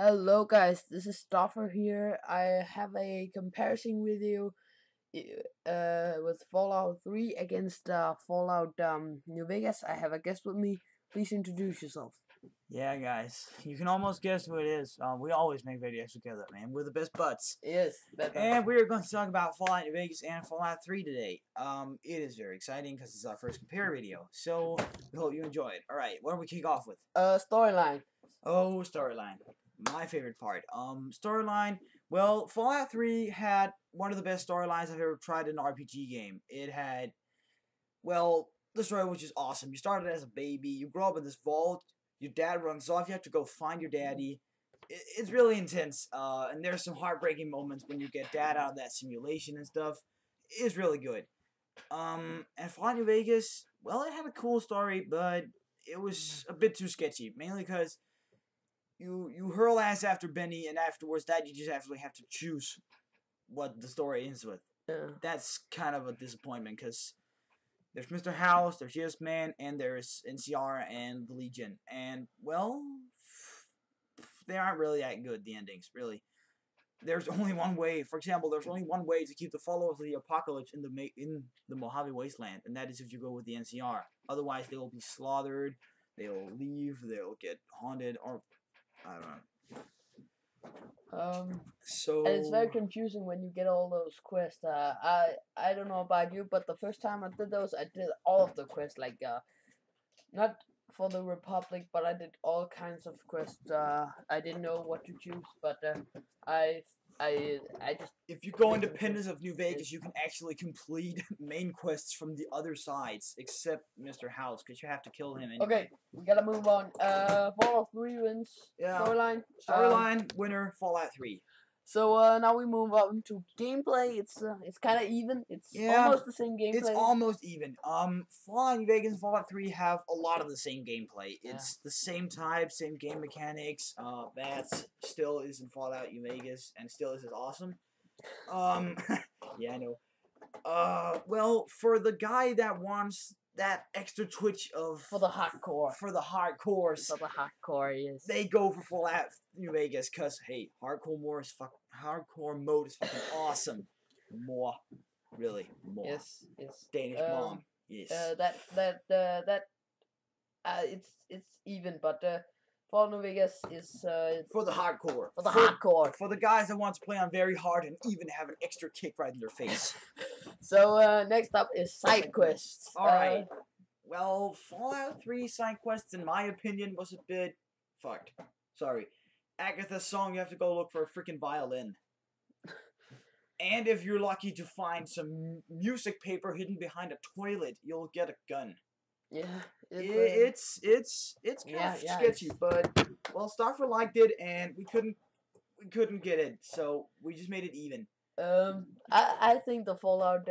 Hello guys, this is Stoffer here. I have a comparison video with Fallout 3 against Fallout New Vegas. I have a guest with me. Please introduce yourself. Yeah, guys, you can almost guess who it is. We always make videos together, man. We're the best buds. Yes, better. And we're going to talk about Fallout New Vegas and Fallout 3 today. It is very exciting because it's our first compare video. So, we hope you enjoy it. Alright, what do we kick off with? Storyline. Oh, storyline. My favorite part. Storyline. Well, Fallout 3 had one of the best storylines I've ever tried in an RPG game. It had, well, the story was just awesome. You started as a baby, you grow up in this vault, your dad runs off, you have to go find your daddy. It's really intense, and there's some heartbreaking moments when you get dad out of that simulation and stuff. It's really good. And Fallout New Vegas, well, it had a cool story, but it was a bit too sketchy, mainly because you hurl ass after Benny, and afterwards that you just actually have to choose what the story ends with. Yeah. That's kind of a disappointment, because there's Mr. House, there's Yes Man, and there's NCR and the Legion. And, well, they aren't really that good, the endings, really. There's only one way, for example, there's only one way to keep the followers of the apocalypse in the Mojave Wasteland, and that is if you go with the NCR. Otherwise, they will be slaughtered, they'll leave, they'll get haunted, or, I don't know. So And it's very confusing when you get all those quests. I don't know about you, but the first time I did those, I did all of the quests, like not for the Republic, but I did all kinds of quests. I didn't know what to choose, but I just if you go Independence of New Vegas, you can actually complete main quests from the other sides, except Mr. House, because you have to kill him anyway. Okay, we gotta move on. Fallout 3 wins. Yeah. Storyline. Storyline winner, Fallout 3. So now we move on to gameplay. It's kind of even. It's almost the same gameplay. It's almost even. Fallout New Vegas and Fallout 3 have a lot of the same gameplay. It's the same type, same game mechanics. That still is in Fallout New Vegas and still is as awesome. Yeah, I know. Well, for the guy that wants that extra twitch of for the hardcore. For the hardcores. For the hardcore, yes. They go for Fallout New Vegas because hey, hardcore mode is fucking awesome. More, really more. Yes. Danish mom. Yes. It's even, but Fallout New Vegas is for the hardcore. For the hardcore. For the guys that want to play on very hard and even have an extra kick right in their face. So next up is side quests. Alright. Well, Fallout 3 side quests, in my opinion, was a bit fucked. Sorry. Agatha's song, you have to go look for a freaking violin. And if you're lucky to find some music paper hidden behind a toilet, you'll get a gun. Yeah. It's kind of sketchy, but well, Starford liked it, and we couldn't get it, so we just made it even. I think the Fallout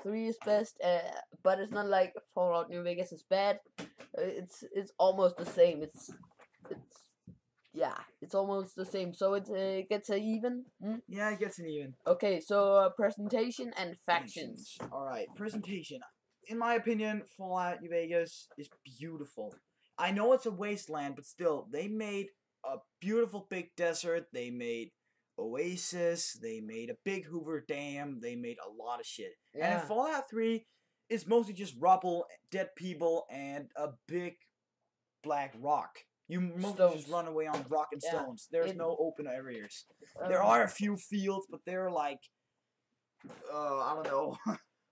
3 is best, but it's not like Fallout New Vegas is bad. It's almost the same. It's almost the same. So it gets an even. Yeah, it gets an even. Okay, so presentation and factions. All right, presentation. In my opinion, Fallout New Vegas is beautiful. I know it's a wasteland, but still, they made a beautiful big desert. They made Oasis, they made a big Hoover Dam, they made a lot of shit. Yeah. And in Fallout 3, it's mostly just rubble, dead people, and a big black rock. You mostly just run away on rock and stones. There's no open areas. There are a few fields, but they're like, I don't know,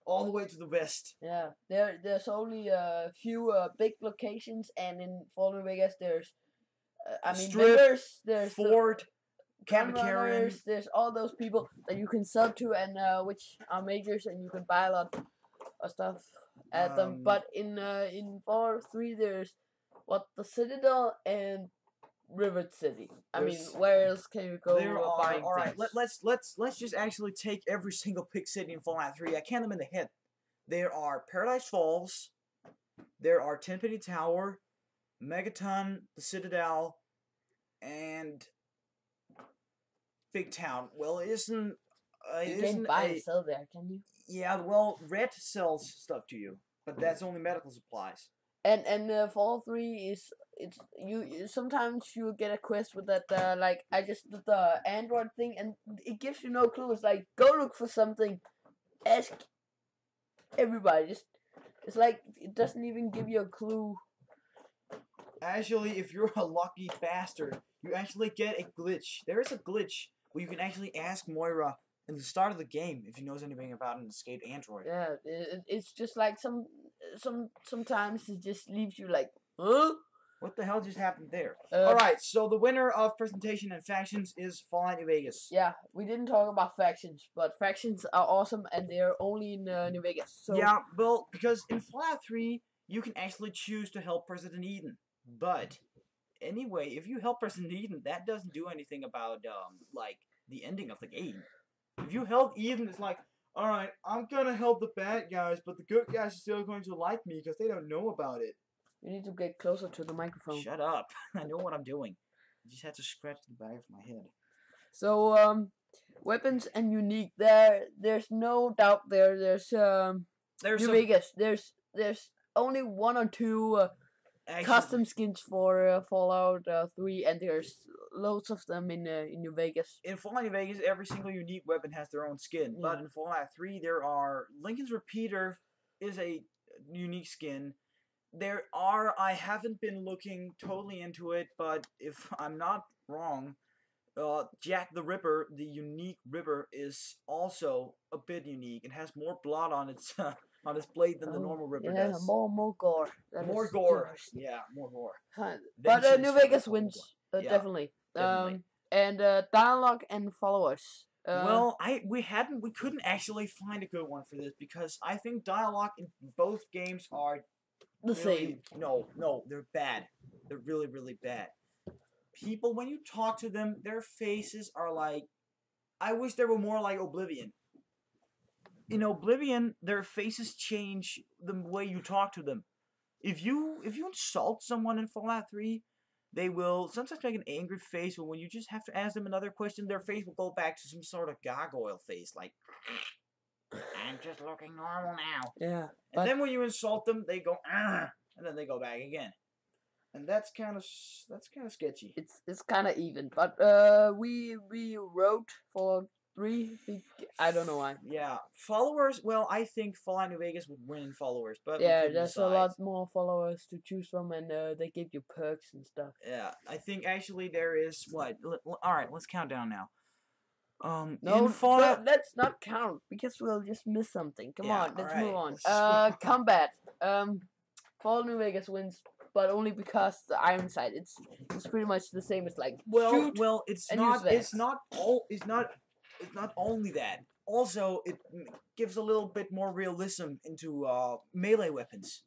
all the way to the west. Yeah, there's only a few big locations, and in Fallout New Vegas, there's, Strip, there's Fort, runners, there's all those people that you can sub to, and which are majors, and you can buy a lot of stuff at them. But in Fallout 3, there's the Citadel and River City. I mean, where else can you go? There are. All right, let's just actually take every single big city in Fallout 3. I count them in the head. There are Paradise Falls. There are Tenpenny Tower, Megaton, the Citadel, and Big Town. Well, you can't buy and sell there, can you? Yeah, well, Red sells stuff to you, but that's only medical supplies. And Fallout 3 is it's sometimes you get a quest with that like I just did the Android thing and it gives you no clue. It's like go look for something, ask everybody. Just it's like it doesn't even give you a clue. Actually, if you're a lucky bastard, you actually get a glitch. There is a glitch where you can actually ask Moira in the start of the game if he knows anything about an escaped android. Yeah, it's just like sometimes it just leaves you like, huh? What the hell just happened there? Alright, so the winner of presentation and factions is Fallout New Vegas. Yeah, we didn't talk about factions, but factions are awesome and they're only in New Vegas. So yeah, well, because in Fallout 3, you can actually choose to help President Eden. But anyway, if you help President Eden, that doesn't do anything about like the ending of the game. If you help Eden, it's like, alright, I'm gonna help the bad guys, but the good guys are still going to like me because they don't know about it. you need to get closer to the microphone. Shut up. I know what I'm doing. I just had to scratch the back of my head. So weapons and unique. There's no doubt there's New Vegas. There's only one or two custom skins for Fallout 3, and there's loads of them in New Vegas. In Fallout New Vegas, every single unique weapon has their own skin. But in Fallout 3, there are Lincoln's Repeater is a unique skin. There are, I haven't been looking totally into it, but if I'm not wrong, Jack the Ripper, the unique Ripper, is also a bit unique. It has more blood on its blade than the normal Ripper does. Yeah, more gore. More gore. Yeah, more gore. But New Vegas wins, definitely. Definitely. And dialogue and followers. Well, we couldn't actually find a good one for this because I think dialogue in both games are the same. No, they're bad. They're really, really bad. People, when you talk to them, their faces are like, I wish they were more like Oblivion. In Oblivion, their faces change the way you talk to them. If you insult someone in Fallout 3, they will sometimes make an angry face, but when you just have to ask them another question, their face will go back to some sort of gargoyle face, like, I'm just looking normal now. Yeah. And then when you insult them, they go, and then they go back again. And that's kind of sketchy. It's kind of even, but we wrote for 3. I don't know why. Yeah, followers. Well, I think Fallout New Vegas would win in followers, but yeah, there's a lot more followers to choose from, and they give you perks and stuff. Yeah, I think actually there is what. All right, let's count down now. No, let's not count because we'll just miss something. Come on, let's move on. Combat. Fallout New Vegas wins, but only because the Iron Sight. It's pretty much the same as like shoot. Well, it's not only that. Also, it gives a little bit more realism into melee weapons.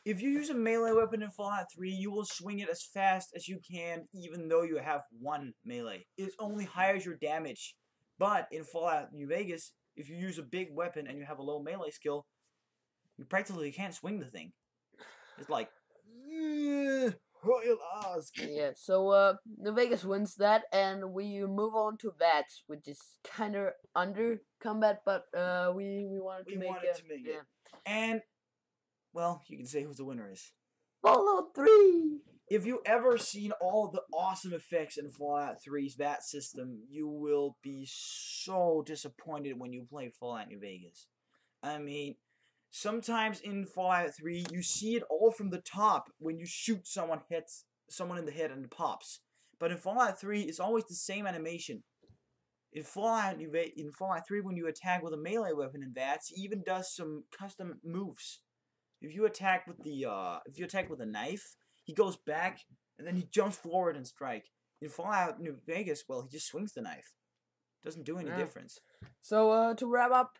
If you use a melee weapon in Fallout 3, you will swing it as fast as you can, even though you have one melee. It only higher your damage. But in Fallout New Vegas, if you use a big weapon and you have a low melee skill, you practically can't swing the thing. It's like, yeah, so New Vegas wins that, and we move on to VATS, which is kind of under combat, but we wanted to make it. And, well, you can say who the winner is. Fallout 3! If you ever seen all the awesome effects in Fallout 3's VAT system, you will be so disappointed when you play Fallout New Vegas. I mean, sometimes in Fallout 3, you see it all from the top when you shoot someone, hits someone in the head and it pops. But in Fallout 3, it's always the same animation. In Fallout 3, when you attack with a melee weapon in VATS, he even does some custom moves. If you attack with a knife, he goes back and then he jumps forward and strike. In Fallout New Vegas, well, he just swings the knife. Doesn't do any difference. So to wrap up,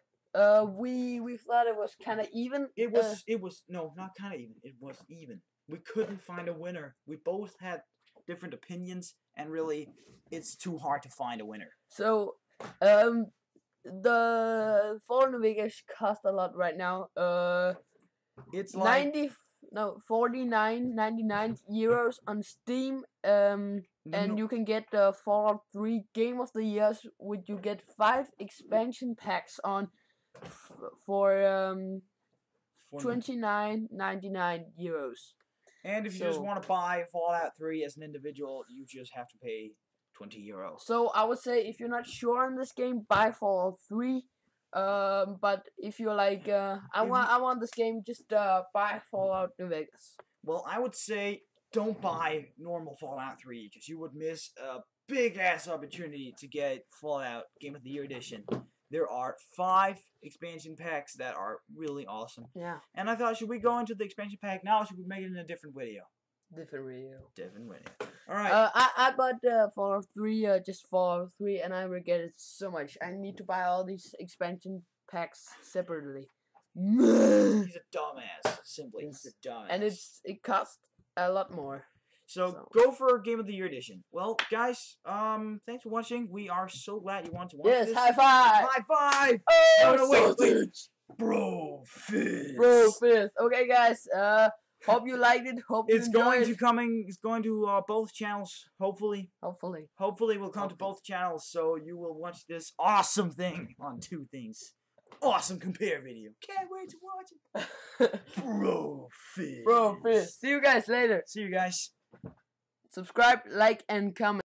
we thought it was kind of even. It was no, not kind of even. It was even. We couldn't find a winner. We both had different opinions, and really, it's too hard to find a winner. So, the Fallout New Vegas cost a lot right now. It's like 49.99 euros on Steam. And you can get the Fallout 3 Game of the Year, which you get 5 expansion packs on for €29.99. And if you just want to buy Fallout 3 as an individual, you just have to pay €20. So I would say if you're not sure on this game, buy Fallout 3. But if you're like, I want this game, just buy Fallout New Vegas. Well, I would say don't buy normal Fallout 3 because you would miss a big ass opportunity to get Fallout Game of the Year Edition. There are 5 expansion packs that are really awesome. Yeah. And I thought, should we go into the expansion pack now, or should we make it in a different video? Different video. All right. I bought Fallout 3, just Fallout 3, and I regret it so much. I need to buy all these expansion packs separately. He's a dumbass. Simply, he's a dumbass. And it costs a lot more. So go for Game of the Year Edition. Well, guys, thanks for watching. We are so glad you want to watch this. Yes, high five! High five! Oh, no, wait. Bro, fist. Okay, guys. Hope you liked it. Hope you enjoyed it. It's going to both channels. Hopefully, we'll come to both channels, so you will watch this awesome thing on 2 things. Awesome compare video. Can't wait to watch it. Bro, fist. See you guys later. See you guys. Subscribe, like, and comment.